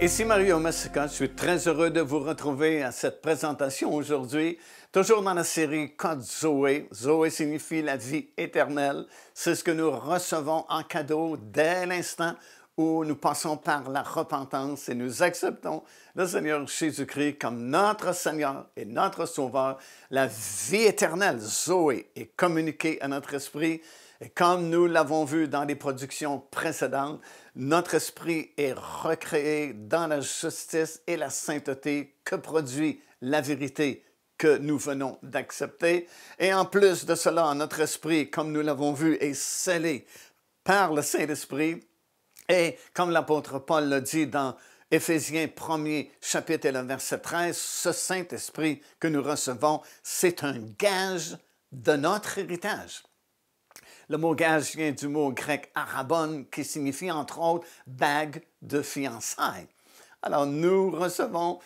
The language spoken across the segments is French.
Ici Mario Messica, je suis très heureux de vous retrouver à cette présentation aujourd'hui, toujours dans la série Code Zoé. Zoé signifie la vie éternelle. C'est ce que nous recevons en cadeau dès l'instant où nous passons par la repentance et nous acceptons le Seigneur Jésus-Christ comme notre Seigneur et notre Sauveur. La vie éternelle, Zoé, est communiquée à notre esprit. Et comme nous l'avons vu dans les productions précédentes, notre esprit est recréé dans la justice et la sainteté que produit la vérité que nous venons d'accepter. Et en plus de cela, notre esprit, comme nous l'avons vu, est scellé par le Saint-Esprit. Et comme l'apôtre Paul l'a dit dans Éphésiens 1er chapitre et le verset 13, ce Saint-Esprit que nous recevons, c'est un gage de notre héritage. Le mot gage vient du mot grec arabon qui signifie entre autres bague de fiançailles. Alors nous recevons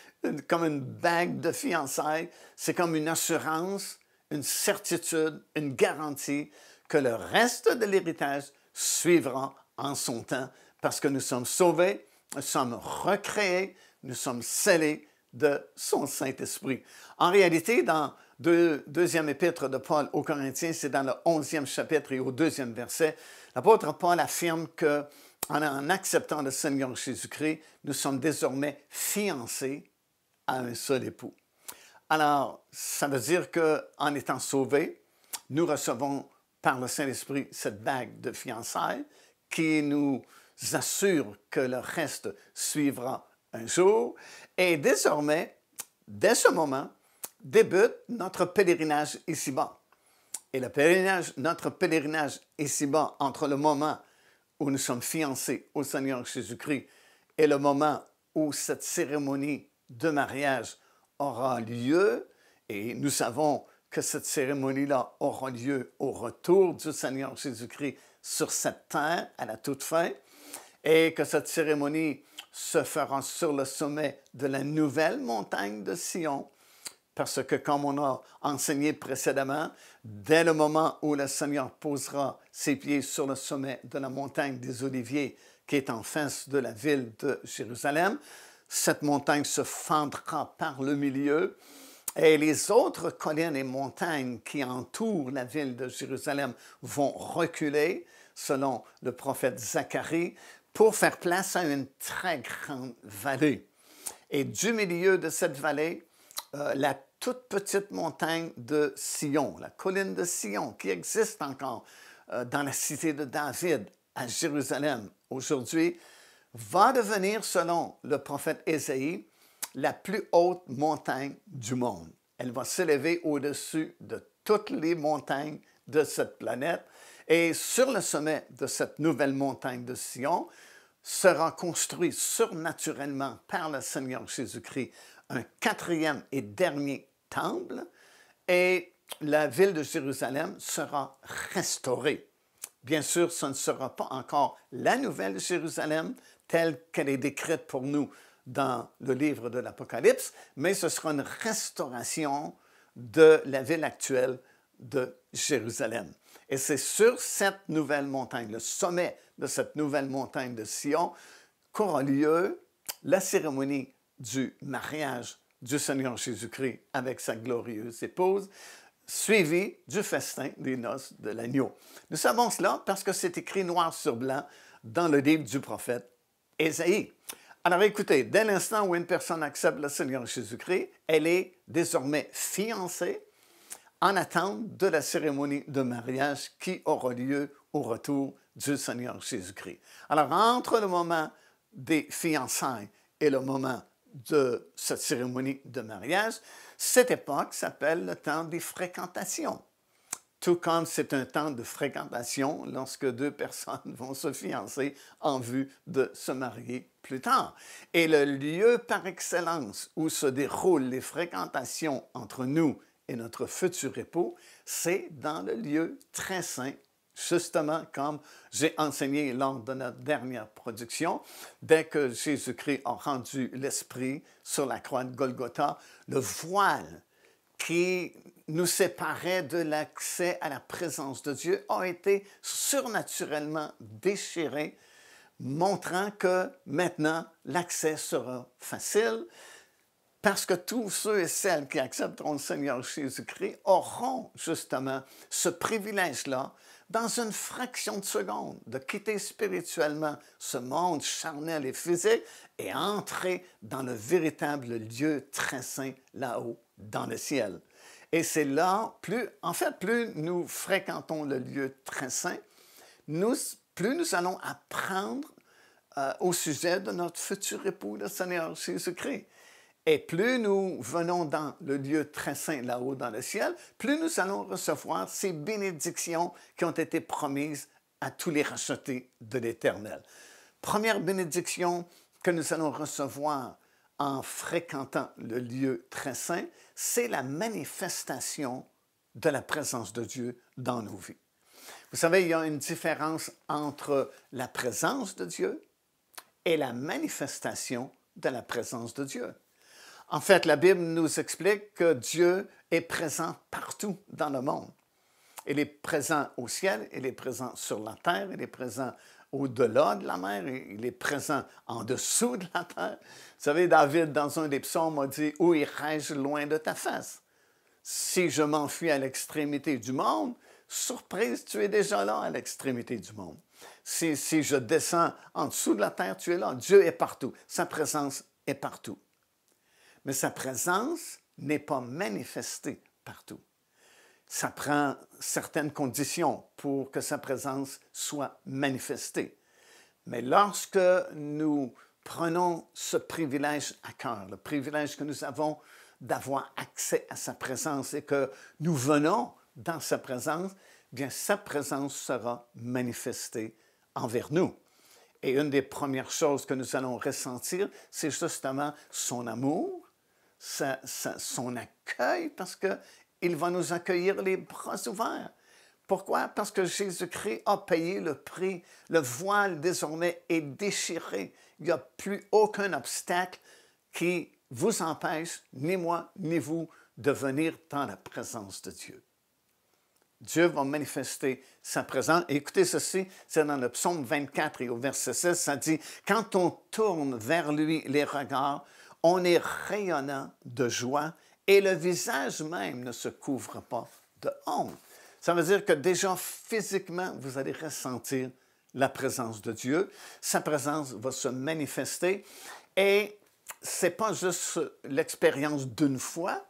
comme une bague de fiançailles, c'est comme une assurance, une certitude, une garantie que le reste de l'héritage suivra en son temps parce que nous sommes sauvés, nous sommes recréés, nous sommes scellés de son Saint-Esprit. En réalité, dans deuxième épître de Paul aux Corinthiens, c'est dans le 11e chapitre et au 2e verset, l'apôtre Paul affirme qu'en acceptant le Seigneur Jésus-Christ, nous sommes désormais fiancés à un seul époux. Alors, ça veut dire qu'en étant sauvés, nous recevons par le Saint-Esprit cette bague de fiançailles qui nous assure que le reste suivra un jour. Et désormais, dès ce moment, débute notre pèlerinage ici-bas. Et notre pèlerinage ici-bas, entre le moment où nous sommes fiancés au Seigneur Jésus-Christ et le moment où cette cérémonie de mariage aura lieu, et nous savons que cette cérémonie-là aura lieu au retour du Seigneur Jésus-Christ sur cette terre à la toute fin, et que cette cérémonie se fera sur le sommet de la nouvelle montagne de Sion, parce que, comme on a enseigné précédemment, dès le moment où le Seigneur posera ses pieds sur le sommet de la montagne des Oliviers, qui est en face de la ville de Jérusalem, cette montagne se fendra par le milieu et les autres collines et montagnes qui entourent la ville de Jérusalem vont reculer, selon le prophète Zacharie, pour faire place à une très grande vallée. Et du milieu de cette vallée, la toute petite montagne de Sion, la colline de Sion, qui existe encore dans la cité de David, à Jérusalem aujourd'hui, va devenir, selon le prophète Ésaïe, la plus haute montagne du monde. Elle va s'élever au-dessus de toutes les montagnes de cette planète. Et sur le sommet de cette nouvelle montagne de Sion sera construit surnaturellement par le Seigneur Jésus-Christ un quatrième et dernier temple et la ville de Jérusalem sera restaurée. Bien sûr, ce ne sera pas encore la nouvelle Jérusalem telle qu'elle est décrite pour nous dans le livre de l'Apocalypse, mais ce sera une restauration de la ville actuelle de Jérusalem. Et c'est sur cette nouvelle montagne, le sommet de cette nouvelle montagne de Sion, qu'aura lieu la cérémonie du mariage du Seigneur Jésus-Christ avec sa glorieuse épouse, suivie du festin des noces de l'agneau. Nous savons cela parce que c'est écrit noir sur blanc dans le livre du prophète Ésaïe. Alors écoutez, dès l'instant où une personne accepte le Seigneur Jésus-Christ, elle est désormais fiancée en attente de la cérémonie de mariage qui aura lieu au retour du Seigneur Jésus-Christ. Alors, entre le moment des fiançailles et le moment de cette cérémonie de mariage, cette époque s'appelle le temps des fréquentations. Tout comme c'est un temps de fréquentation lorsque deux personnes vont se fiancer en vue de se marier plus tard. Et le lieu par excellence où se déroulent les fréquentations entre nous et notre futur époux, c'est dans le lieu très saint, justement comme j'ai enseigné lors de notre dernière production, dès que Jésus-Christ a rendu l'Esprit sur la croix de Golgotha, le voile qui nous séparait de l'accès à la présence de Dieu a été surnaturellement déchiré montrant que maintenant, l'accès sera facile parce que tous ceux et celles qui accepteront le Seigneur Jésus-Christ auront justement ce privilège-là dans une fraction de seconde de quitter spirituellement ce monde charnel et physique et entrer dans le véritable lieu très saint là-haut, dans le ciel. Et c'est là, plus nous fréquentons le lieu très saint, plus nous allons apprendre au sujet de notre futur époux, le Seigneur Jésus-Christ. Et plus nous venons dans le lieu très saint là-haut dans le ciel, plus nous allons recevoir ces bénédictions qui ont été promises à tous les rachetés de l'Éternel. Première bénédiction que nous allons recevoir en fréquentant le lieu très saint, c'est la manifestation de la présence de Dieu dans nos vies. Vous savez, il y a une différence entre la présence de Dieu et la manifestation de la présence de Dieu. En fait, la Bible nous explique que Dieu est présent partout dans le monde. Il est présent au ciel, il est présent sur la terre, il est présent au-delà de la mer, il est présent en dessous de la terre. Vous savez, David, dans un des psaumes, a dit « Où irai-je loin de ta face? Si je m'enfuis à l'extrémité du monde, surprise, tu es déjà là à l'extrémité du monde. Si je descends en dessous de la terre, tu es là. Dieu est partout. Sa présence est partout. Mais sa présence n'est pas manifestée partout. Ça prend certaines conditions pour que sa présence soit manifestée. Mais lorsque nous prenons ce privilège à cœur, le privilège que nous avons d'avoir accès à sa présence et que nous venons dans sa présence, bien sa présence sera manifestée envers nous. Et une des premières choses que nous allons ressentir, c'est justement son amour, son accueil, parce qu'il va nous accueillir les bras ouverts. Pourquoi? Parce que Jésus-Christ a payé le prix. Le voile désormais est déchiré. Il n'y a plus aucun obstacle qui vous empêche, ni moi, ni vous, de venir dans la présence de Dieu. Dieu va manifester sa présence. Et écoutez ceci, c'est dans le psaume 24 et au verset 16, ça dit « Quand on tourne vers lui les regards, on est rayonnant de joie et le visage même ne se couvre pas de honte. » Ça veut dire que déjà physiquement, vous allez ressentir la présence de Dieu. Sa présence va se manifester et ce n'est pas juste l'expérience d'une fois,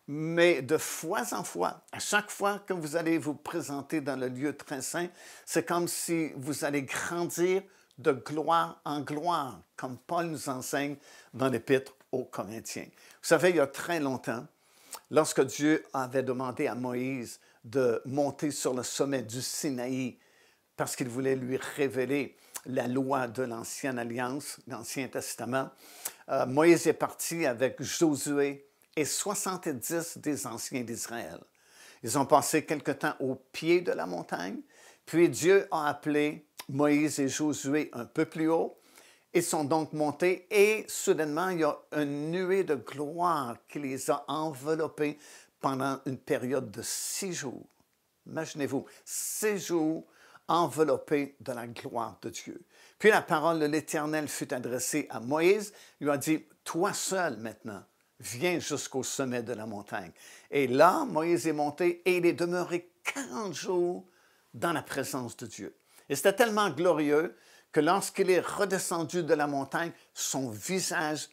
mais de fois en fois. À chaque fois que vous allez vous présenter dans le lieu très saint, c'est comme si vous allez grandir de gloire en gloire, comme Paul nous enseigne dans l'Épître aux Corinthiens. Vous savez, il y a très longtemps, lorsque Dieu avait demandé à Moïse de monter sur le sommet du Sinaï parce qu'il voulait lui révéler la loi de l'Ancienne Alliance, l'Ancien Testament, Moïse est parti avec Josué et 70 des anciens d'Israël. Ils ont passé quelque temps au pied de la montagne, puis Dieu a appelé Moïse et Josué un peu plus haut. Ils sont donc montés et soudainement, il y a une nuée de gloire qui les a enveloppés pendant une période de 6 jours. Imaginez-vous, 6 jours enveloppés de la gloire de Dieu. Puis la parole de l'Éternel fut adressée à Moïse. Il lui a dit, « Toi seul maintenant, viens jusqu'au sommet de la montagne. » Et là, Moïse est monté et il est demeuré 40 jours dans la présence de Dieu. Et c'était tellement glorieux que lorsqu'il est redescendu de la montagne, son visage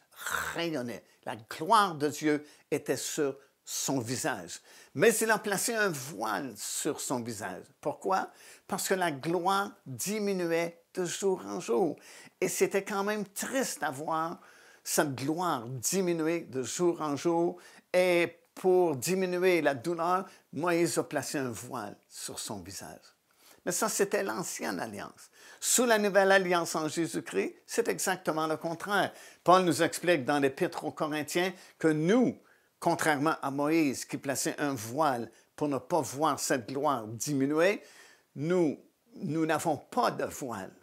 rayonnait. La gloire de Dieu était sur son visage. Mais il a placé un voile sur son visage. Pourquoi? Parce que la gloire diminuait de jour en jour. Et c'était quand même triste à voir cette gloire diminuer de jour en jour. Et pour diminuer la douleur, Moïse a placé un voile sur son visage. Mais ça, c'était l'ancienne alliance. Sous la nouvelle alliance en Jésus-Christ, c'est exactement le contraire. Paul nous explique dans l'Épître aux Corinthiens que nous, contrairement à Moïse qui plaçait un voile pour ne pas voir cette gloire diminuer, nous n'avons pas de voile.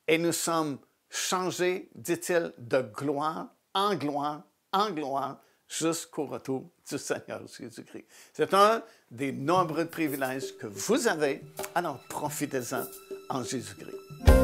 Et nous sommes changés, dit-il, de gloire en gloire, en gloire, jusqu'au retour du Seigneur Jésus-Christ. C'est un des nombreux privilèges que vous avez, alors profitez-en en Jésus-Christ.